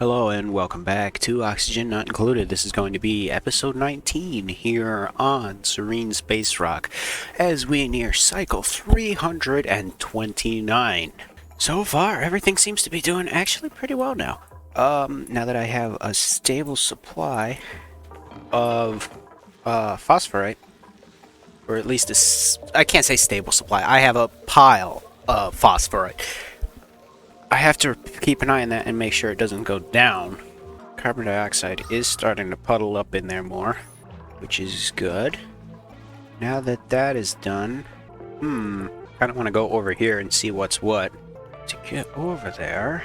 Hello and welcome back to Oxygen Not Included. This is going to be episode 19 here on Serene Space Rock as we near cycle 329. So far, everything seems to be doing actually pretty well now. Now that I have a stable supply of phosphorite, or at least I can't say stable supply, I have a pile of phosphorite. I have to keep an eye on that and make sure it doesn't go down. Carbon dioxide is starting to puddle up in there more, which is good. Now that that is done, kind of want to go over here and see what's what. To get over there,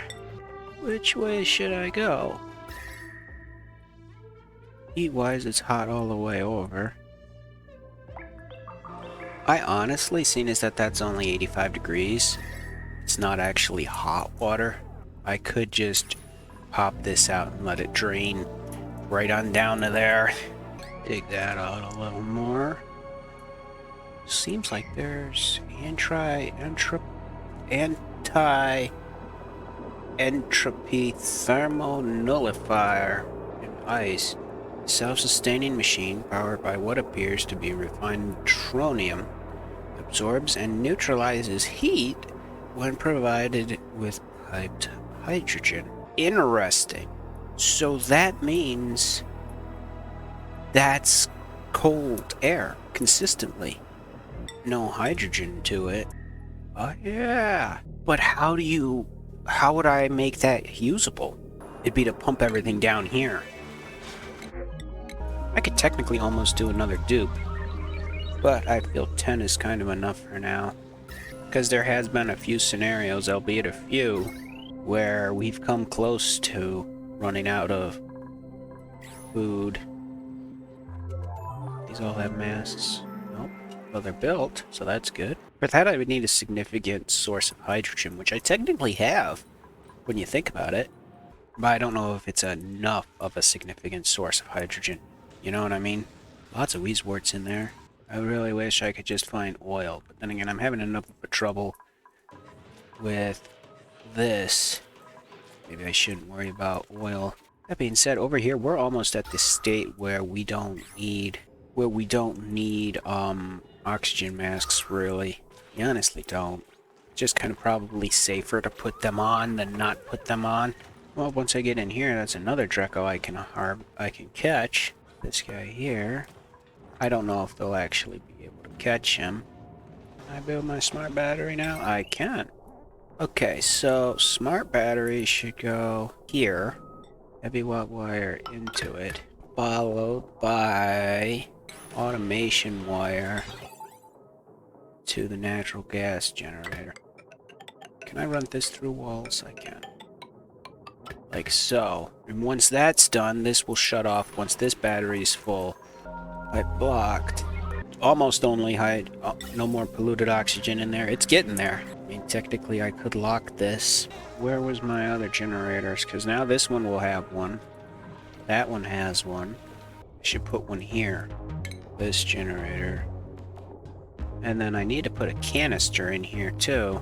which way should I go? Heat-wise, it's hot all the way over. I honestly, seeing as that's only 85 degrees, it's not actually hot water. I could just pop this out and let it drain right on down to there. Dig that out a little more. Seems like there's anti-entropy thermonullifier in ice. Self-sustaining machine powered by what appears to be refined tronium absorbs and neutralizes heat when provided with piped hydrogen. Interesting. So that means that's cold air consistently. No hydrogen to it. Oh yeah. But how would I make that usable? It'd be to pump everything down here. I could technically almost do another dupe, but I feel 10 is kind of enough for now. Because there has been a few scenarios, albeit a few, where we've come close to running out of food. These all have masts. Nope. Well, they're built, so that's good. For that, I would need a significant source of hydrogen, which I technically have, when you think about it. But I don't know if it's enough of a significant source of hydrogen. You know what I mean? Lots of weezeworts in there. I really wish I could just find oil, but then again, I'm having enough of a trouble with this. Maybe I shouldn't worry about oil. That being said, over here, we're almost at the state where we don't need oxygen masks, really. We honestly don't. Just kind of probably safer to put them on than not put them on. Well, once I get in here, that's another drecko I can catch. This guy here. I don't know if they'll actually be able to catch him. Can I build my smart battery now? I can. Okay, so smart battery should go here. Heavy watt wire into it. Followed by automation wire to the natural gas generator. Can I run this through walls? I can. Like so. And once that's done, this will shut off once this battery is full. I blocked. Almost only no more polluted oxygen in there. It's getting there. I mean, technically I could lock this. Where was my other generators? Because now this one will have one. That one has one. I should put one here. This generator. And then I need to put a canister in here too.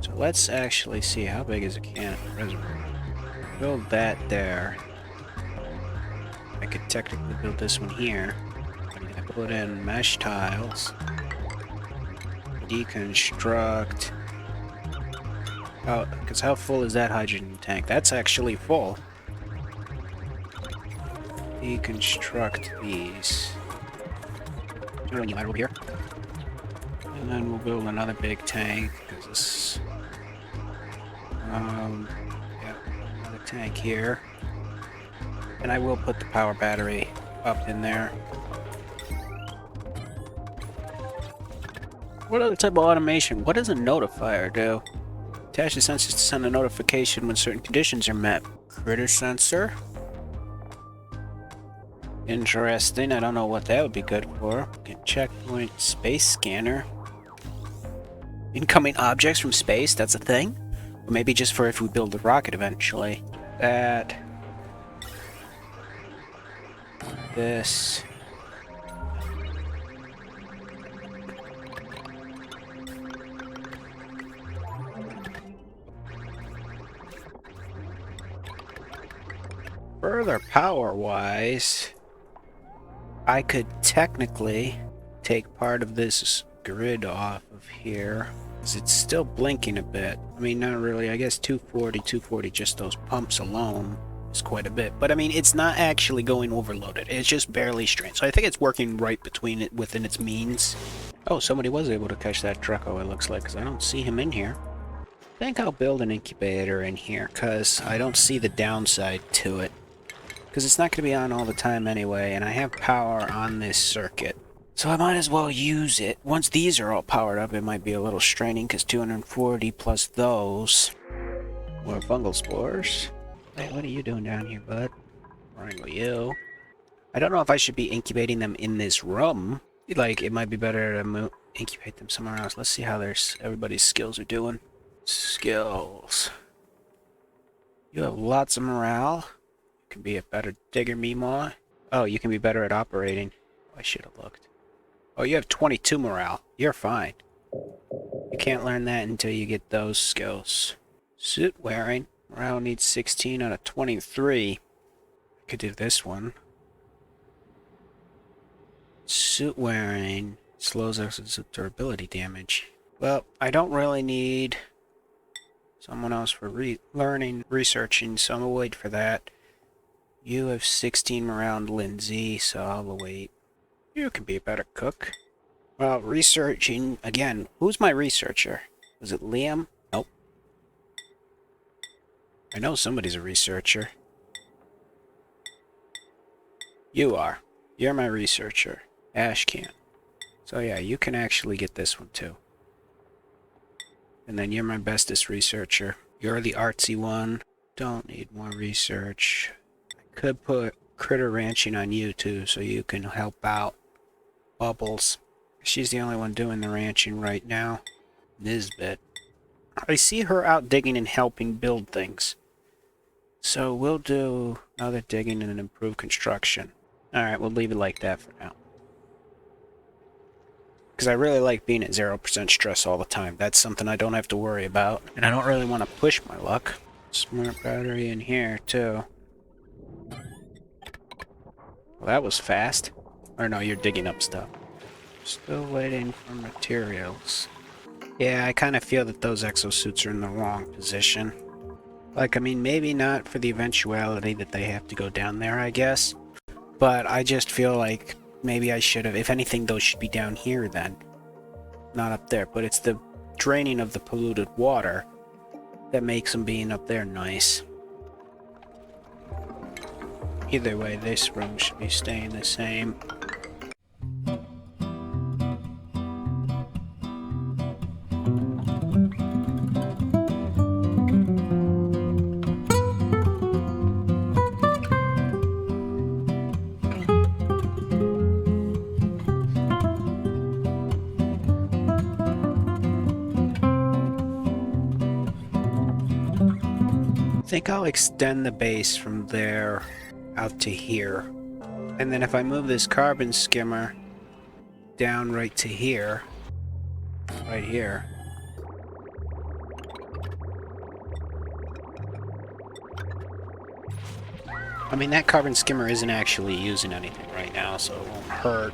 So let's actually see how big is a reservoir. Build that there. I could technically build this one here. I put in mesh tiles. Deconstruct. Because how full is that hydrogen tank? That's actually full. Deconstruct these. Right over here. And then we'll build another big tank. Because this. Yeah, another tank here. And I will put the power battery up in there. What other type of automation? What does a notifier do? Attach the sensors to send a notification when certain conditions are met. Critter sensor. Interesting. I don't know what that would be good for. Checkpoint space scanner. Incoming objects from space, that's a thing? Or maybe just for if we build the rocket eventually. That. This. Further power-wise, I could technically take part of this grid off of here, because it's still blinking a bit. I mean, not really. I guess 240, just those pumps alone is quite a bit. But I mean, it's not actually going overloaded. It's just barely strained. So I think it's working right between it within its means. Oh, somebody was able to catch that drecko, it looks like, because I don't see him in here. I think I'll build an incubator in here, because I don't see the downside to it. Because it's not going to be on all the time anyway, and I have power on this circuit. So I might as well use it. Once these are all powered up, it might be a little straining, because 240 plus those. More fungal spores. Hey, what are you doing down here, bud? Wrangle you. I don't know if I should be incubating them in this room. Like, it might be better to incubate them somewhere else. Let's see how everybody's skills are doing. Skills. You have lots of morale. You can be a better digger, Meemaw. Oh, you can be better at operating. Oh, I should have looked. Oh, you have 22 morale. You're fine. You can't learn that until you get those skills. Suit wearing. Morale needs 16 out of 23. I could do this one. Suit wearing slows us durability damage. Well, I don't really need someone else for researching, so I'm gonna wait for that. You have 16 morale, Lindsay, so I'll wait. You can be a better cook. Well, researching, again, who's my researcher? Was it Liam? Nope. I know somebody's a researcher. You are. You're my researcher. Ash can. So yeah, you can actually get this one too. And then you're my bestest researcher. You're the artsy one. Don't need more research. I could put critter ranching on you too, so you can help out Bubbles. She's the only one doing the ranching right now. Nisbet. I see her out digging and helping build things. So we'll do another digging and an improved construction. Alright, we'll leave it like that for now. Because I really like being at 0% stress all the time. That's something I don't have to worry about. And I don't really want to push my luck. Smart battery in here, too. Well, that was fast. Or no, you're digging up stuff. Still waiting for materials. Yeah, I kind of feel that those exosuits are in the wrong position. Like, I mean, maybe not for the eventuality that they have to go down there, I guess. But I just feel like maybe I should have, if anything, those should be down here then. Not up there, but it's the draining of the polluted water that makes them being up there nice. Either way, this room should be staying the same. I think I'll extend the base from there out to here. And then if I move this carbon skimmer down right to here, right here. I mean, that carbon skimmer isn't actually using anything right now, so it won't hurt.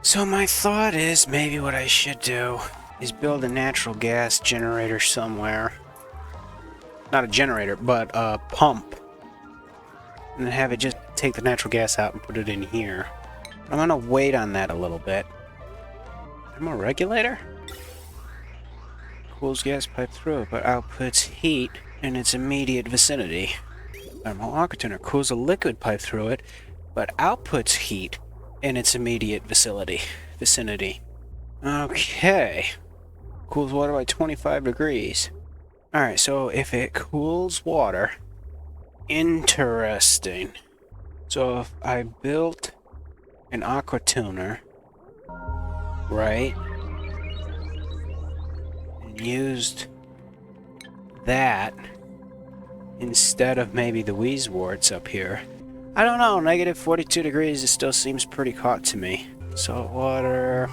So my thought is maybe what I should do is build a natural gas generator somewhere. Not a generator, but a pump. And then have it just take the natural gas out and put it in here. I'm gonna wait on that a little bit. Thermal regulator? Cools gas pipe through it, but outputs heat in its immediate vicinity. Thermal aqua tuner cools a liquid pipe through it, but outputs heat in its immediate vicinity. Okay. Cools water by 25 degrees. Alright, so if it cools water, interesting. So if I built an aqua tuner, right, and used that instead of maybe the wheezeworts up here, I don't know, negative 42 degrees, it still seems pretty hot to me. Salt water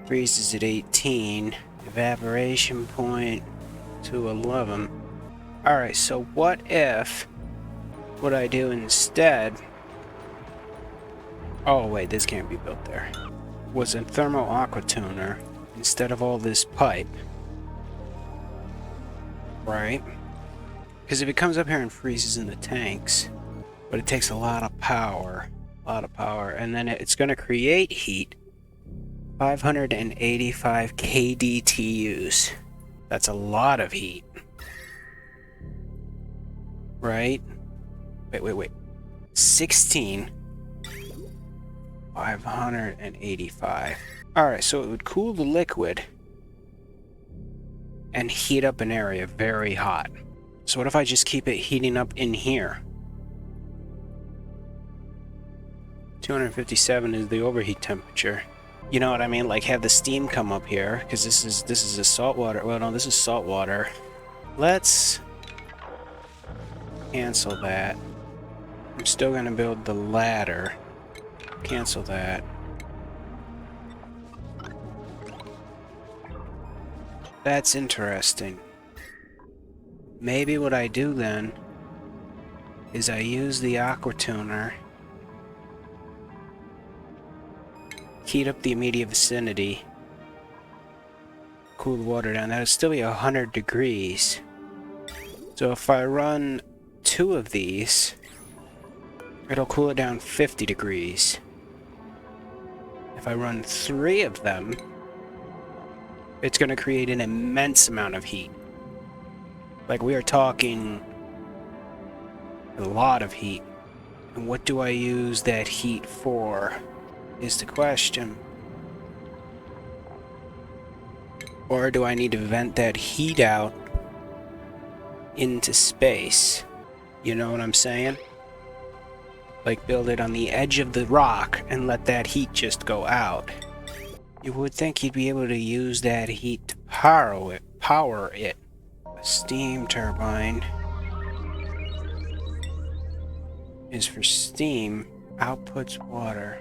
freezes at 18. Evaporation point to 11. Alright, so what if what I do instead... Oh wait, this can't be built there. Was a thermal aqua tuner instead of all this pipe. Right? Because if it comes up here and freezes in the tanks, but it takes a lot of power. And then it's going to create heat. 585 kDTUs. That's a lot of heat. Right? Wait. 16. 585. Alright, so it would cool the liquid and heat up an area very hot. So what if I just keep it heating up in here? 257 is the overheat temperature. You know what I mean? Like have the steam come up here, because this is a salt water. Well, no, this is salt water. Let's cancel that. I'm still gonna build the ladder. Cancel that. That's interesting. Maybe what I do then is I use the aqua tuner, heat up the immediate vicinity, cool the water down. That'll still be 100 degrees. So if I run 2 of these, it'll cool it down 50 degrees. If I run 3 of them, it's going to create an immense amount of heat. Like we are talking a lot of heat. And what do I use that heat for is the question. Or do I need to vent that heat out into space? You know what I'm saying? Like build it on the edge of the rock and let that heat just go out. You would think you'd be able to use that heat to power it. A steam turbine is for steam, outputs water.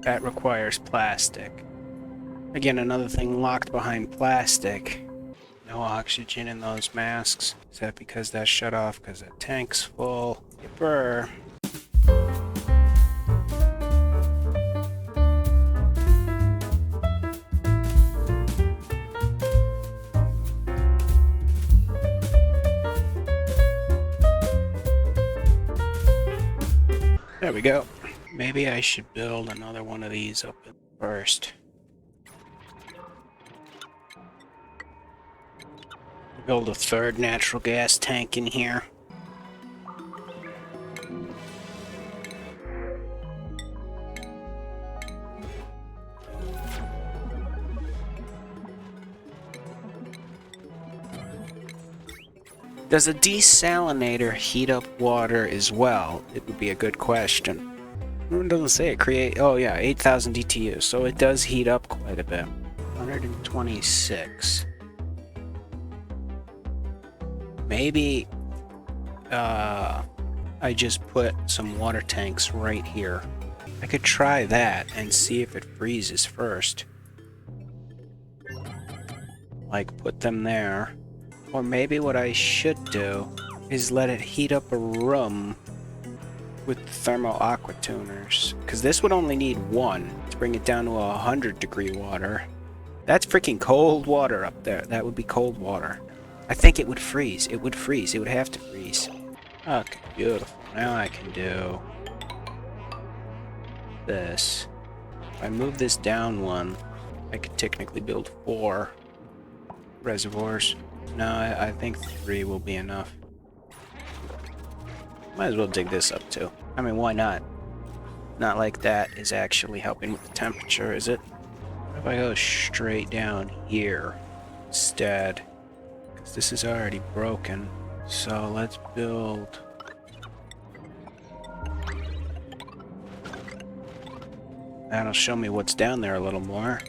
That requires plastic. Again, another thing locked behind plastic. No oxygen in those masks. Is that because that's shut off because the tank's full? Yipper. There we go. Maybe I should build another one of these up first. Build a third natural gas tank in here. Does a desalinator heat up water as well? It would be a good question. It doesn't say it create. Oh yeah, 8,000 DTU. So it does heat up quite a bit. 126. Maybe I just put some water tanks right here. I could try that and see if it freezes first. Like put them there. Or maybe what I should do is let it heat up a room with thermal aqua tuners. Because this would only need 1 to bring it down to 100-degree water. That's freaking cold water up there. That would be cold water. I think it would freeze. It would freeze. It would have to freeze. Okay, beautiful. Now I can do this. If I move this down 1, I could technically build 4 reservoirs. No, I think 3 will be enough. Might as well dig this up too. I mean, why not? Not like that is actually helping with the temperature, is it? What if I go straight down here instead? Because this is already broken. So let's build... That'll show me what's down there a little more.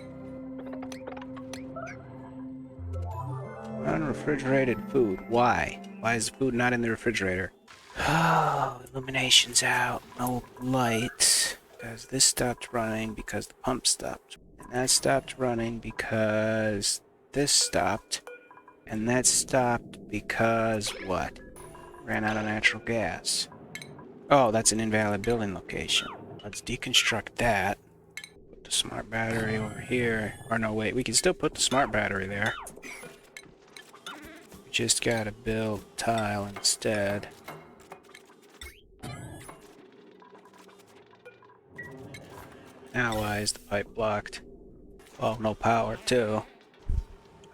Unrefrigerated food. Why? Why is the food not in the refrigerator? Oh, illumination's out. No lights. Because this stopped running because the pump stopped. And that stopped running because this stopped. And that stopped because what? Ran out of natural gas. Oh, that's an invalid building location. Let's deconstruct that. Put the smart battery over here. Or no, wait, we can still put the smart battery there. We just gotta build tile instead. Now why is the pipe blocked? Oh, no power too.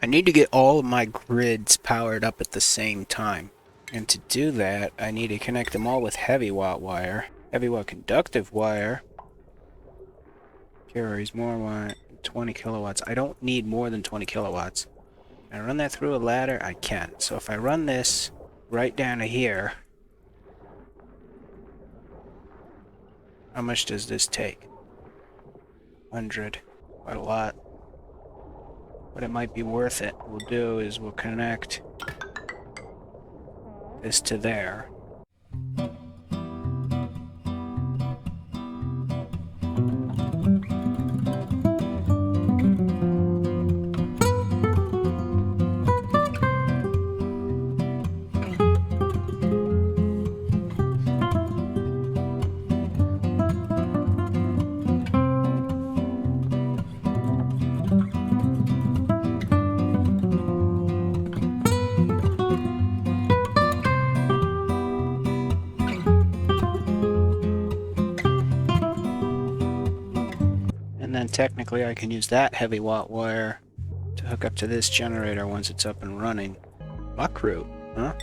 I need to get all of my grids powered up at the same time. And to do that, I need to connect them all with heavy watt wire. Heavy watt conductive wire carries more watt, 20 kilowatts. I don't need more than 20 kilowatts. Can I run that through a ladder? I can. So if I run this right down to here, how much does this take? 100. Quite a lot. But it might be worth it. What we'll do is we'll connect this to there. And then technically I can use that heavy watt wire to hook up to this generator once it's up and running. Muckroot, huh?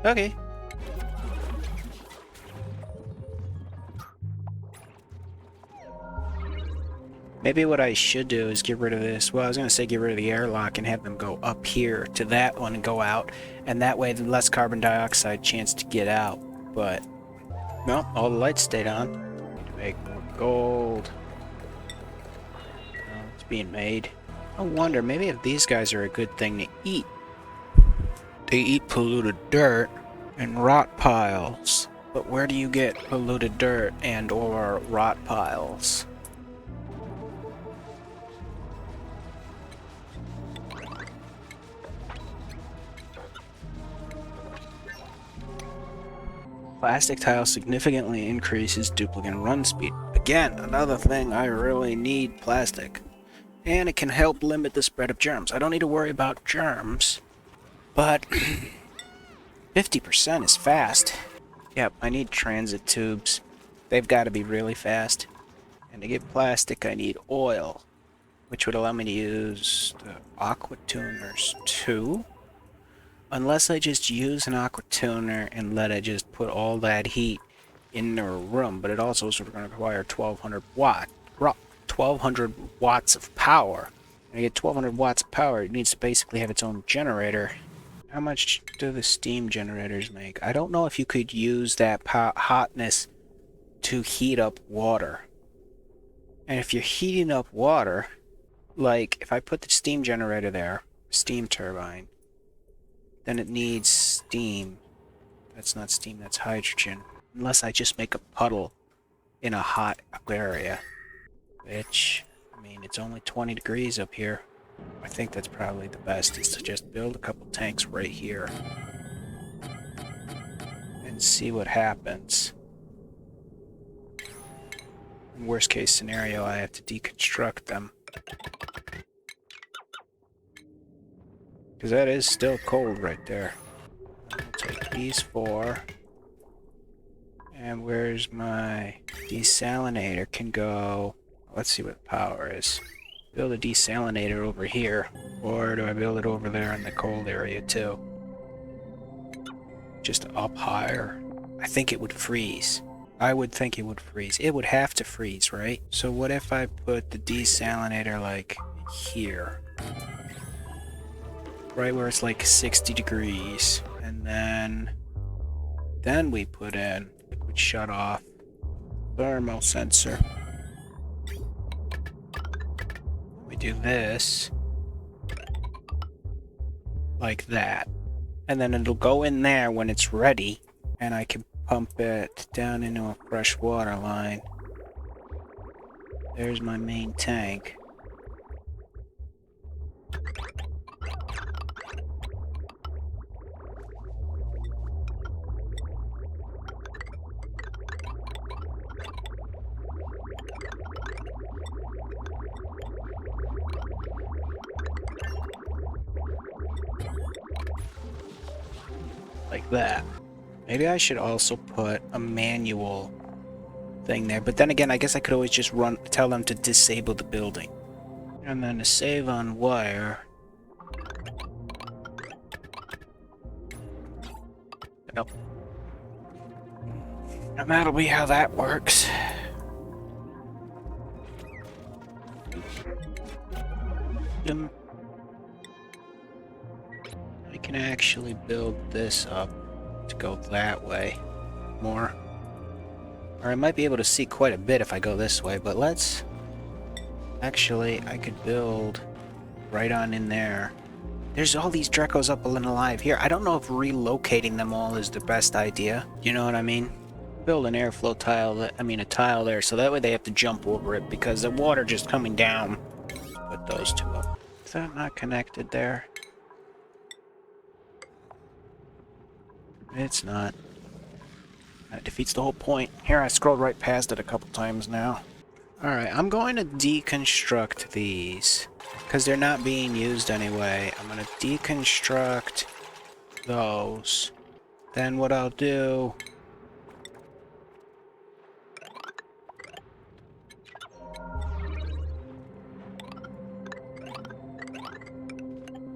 Okay. Maybe what I should do is get rid of this. Well, I was going to say get rid of the airlock and have them go up here to that one and go out. And that way, the less carbon dioxide chance to get out. But, well, all the lights stayed on. Need to make more gold. Oh, it's being made. I wonder, maybe if these guys are a good thing to eat. They eat polluted dirt and rot piles. But where do you get polluted dirt and or rot piles? Plastic tile significantly increases duplicate run speed. Again, another thing I really need plastic. And it can help limit the spread of germs. I don't need to worry about germs, but 50% is fast. Yep, I need transit tubes. They've got to be really fast. And to get plastic, I need oil, which would allow me to use the aqua tuners too. Unless I just use an aqua tuner and let it just put all that heat in the room, but it also is going to require 1200 watts of power. And to get 1200 watts of power, it needs to basically have its own generator. How much do the steam generators make? I don't know if you could use that hotness to heat up water. And if you're heating up water, like if I put the steam generator there, steam turbine, then it needs steam. That's not steam, that's hydrogen. Unless I just make a puddle in a hot area. Which, I mean, it's only 20 degrees up here. I think that's probably the best, is to just build a couple tanks right here. And see what happens. In worst case scenario, I have to deconstruct them. Because that is still cold right there. I'll take these 4. And where's my desalinator? Can go... Let's see what power is. Build a desalinator over here. Or do I build it over there in the cold area too? Just up higher. I think it would freeze. I would think it would freeze. It would have to freeze, right? So what if I put the desalinator like here? Right where it's like 60 degrees. And then we put in liquid shut off thermal sensor. We do this like that. And then it'll go in there when it's ready, and I can pump it down into a fresh water line. There's my main tank. like that. Maybe I should also put a manual thing there, but then again, I guess I could always just tell them to disable the building. And then to save on wire. Nope. And that'll be how that works. I can actually build this up to go that way more. Or I might be able to see quite a bit if I go this way, but let's... Actually, I could build right on in there. There's all these Dreckos up and alive here. I don't know if relocating them all is the best idea. You know what I mean? Build an airflow tile, a tile there, so that way they have to jump over it because the water just coming down. Put those two up. Is that not connected there? It's not. That defeats the whole point. Here, I scrolled right past it a couple times now. Alright, I'm going to deconstruct these, because they're not being used anyway. I'm going to deconstruct those. Then what I'll do...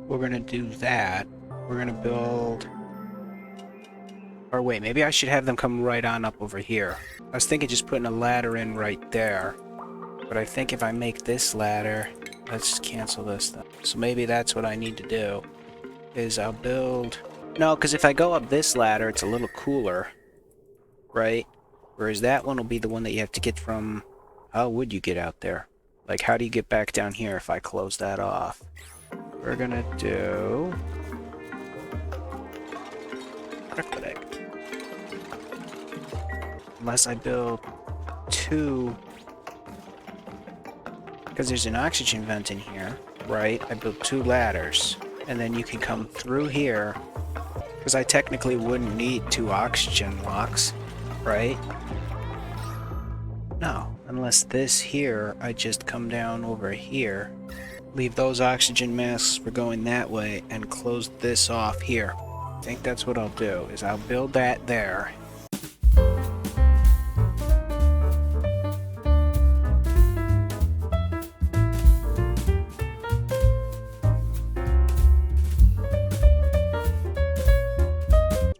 We're going to do that. We're going to build... Or wait, maybe I should have them come right on up over here. I was thinking just putting a ladder in right there. But I think if I make this ladder... Let's cancel this then. So maybe that's what I need to do. Is I'll build... No, because if I go up this ladder, it's a little cooler. Right? Whereas that one will be the one that you have to get from... How would you get out there? Like, how do you get back down here if I close that off? We're gonna do... Crickleegg. Unless I build two... Because there's an oxygen vent in here, right? I built two ladders. And then you can come through here. Because I technically wouldn't need two oxygen locks, right? No, unless this here, I just come down over here. Leave those oxygen masks for going that way and close this off here. I think that's what I'll do, is I'll build that there.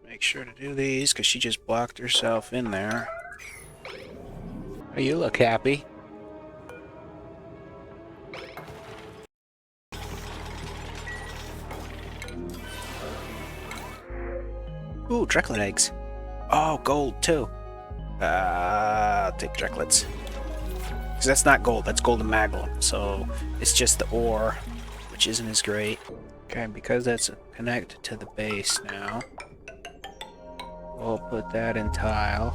Make sure to do these, because she just blocked herself in there. Oh, you look happy. Ooh, Drecklet eggs. Oh, gold too. I'll take Drecklets. Because that's not gold, that's golden magma. So it's just the ore, which isn't as great. Okay, because that's connected to the base now, we'll put that in tile.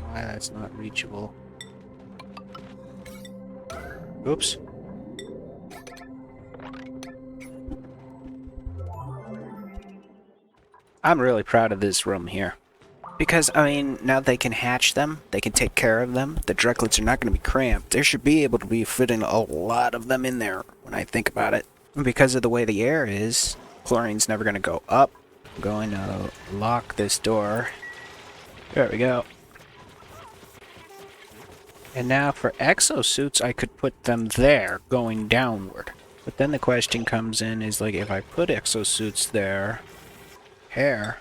Why that's not reachable. Oops. I'm really proud of this room here. Because, I mean, now they can hatch them, they can take care of them, the Drecklets are not going to be cramped. There should be able to be fitting a lot of them in there when I think about it. And because of the way the air is, chlorine's never going to go up. I'm going to lock this door. There we go. And now for exosuits, I could put them there, going downward. But then the question comes in is, like, if I put exosuits there... Hair.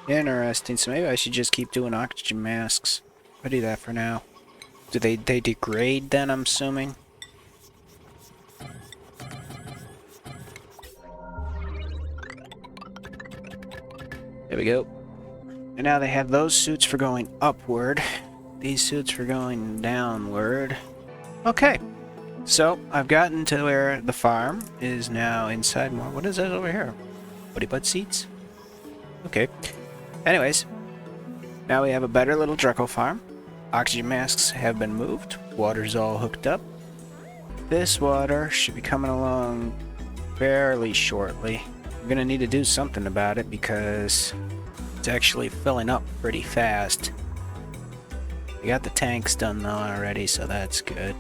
Interesting, so maybe I should just keep doing oxygen masks. I'll do that for now. Do they degrade then, I'm assuming? There we go. And now they have those suits for going upward. These suits for going downward. Okay. So, I've gotten to where the farm is now inside more. What is that over here? Buddy butt seats? Okay. Anyways, now we have a better little Drecko farm. Oxygen masks have been moved. Water's all hooked up. This water should be coming along fairly shortly. I'm gonna need to do something about it because it's actually filling up pretty fast. We got the tanks done though already, so that's good.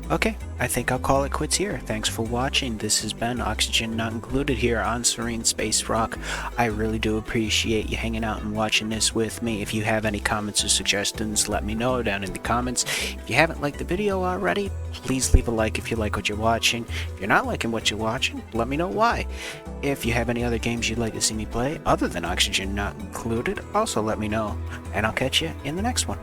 Okay, I think I'll call it quits here. Thanks for watching. This has been Oxygen Not Included here on Serene Space Rock. I really do appreciate you hanging out and watching this with me. If you have any comments or suggestions, let me know down in the comments. If you haven't liked the video already, please leave a like if you like what you're watching. If you're not liking what you're watching, let me know why. If you have any other games you'd like to see me play other than Oxygen Not Included, also let me know. And I'll catch you in the next one.